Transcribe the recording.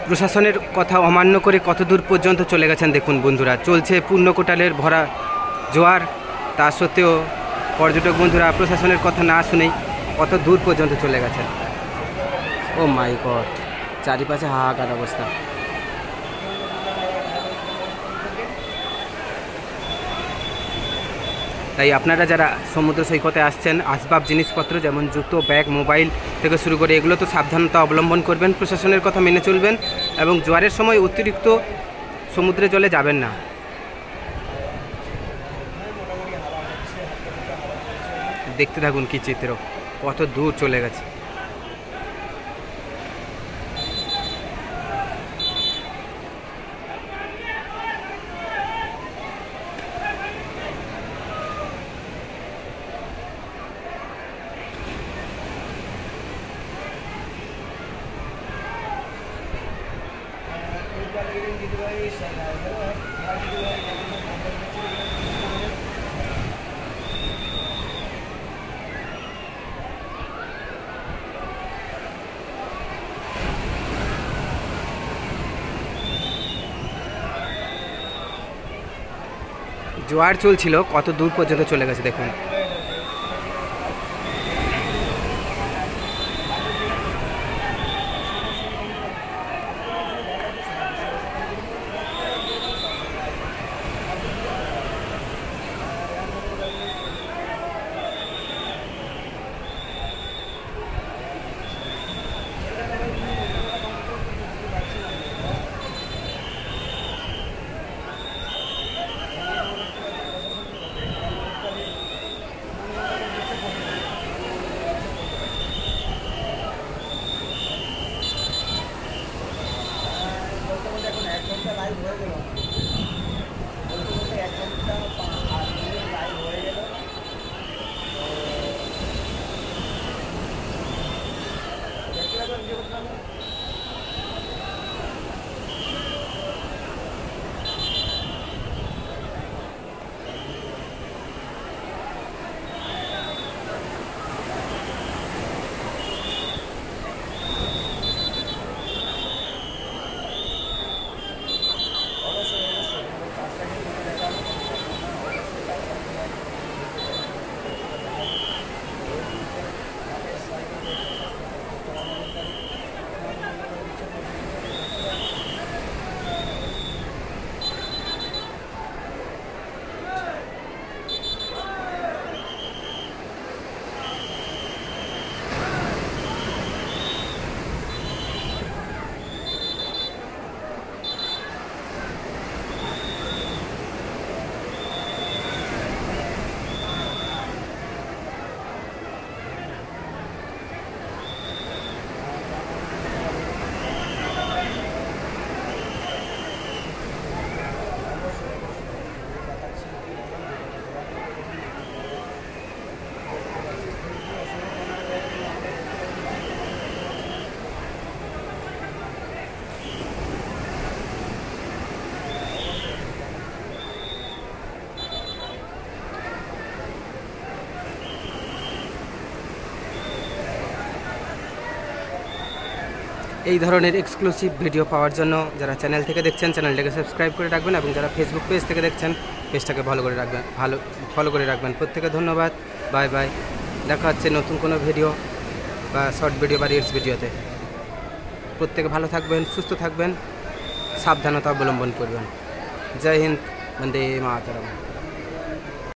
প্রশাসনের কথা অমান্য করে কত দূর পর্যন্ত চলে গেছেন দেখুন বন্ধুরা। চলছে পূর্ণ কোটালের ভরা জোয়ার, তা সত্ত্বেও পর্যটক বন্ধুরা প্রশাসনের কথা না শুনেই কত দূর পর্যন্ত চলে গেছেন। ও মাই গড, চারিপাশে হাহাকার অবস্থা। তাই আপনারা যারা সমুদ্র সৈকতে আসছেন, আসবাব জিনিসপত্র যেমন জুতো, ব্যাগ, মোবাইল থেকে শুরু করে এগুলো তো সাবধানতা অবলম্বন করবেন, প্রশাসনের কথা মেনে চলবেন এবং জোয়ারের সময় অতিরিক্ত সমুদ্রে জলে যাবেন না। দেখতে থাকুন কি চিত্র, কত দূর চলে গেছে। জোয়ার চলছিল, কত দূর পর্যন্ত চলে গেছে দেখুন। এই ধরনের এক্সক্লুসিভ ভিডিও পাওয়ার জন্য যারা চ্যানেল থেকে দেখছেন চ্যানেলটাকে সাবস্ক্রাইব করে রাখবেন এবং যারা ফেসবুক পেজ থেকে দেখছেন পেজটাকে ফলো করে রাখবেন। প্রত্যেকে ধন্যবাদ, বাই বাই। দেখা হচ্ছে নতুন কোনো ভিডিও বা শর্ট ভিডিও বা রিলস ভিডিওতে। প্রত্যেকে ভালো থাকবেন, সুস্থ থাকবেন, সাবধানতা অবলম্বন করবেন। জয় হিন্দ, বন্দে মাতরম।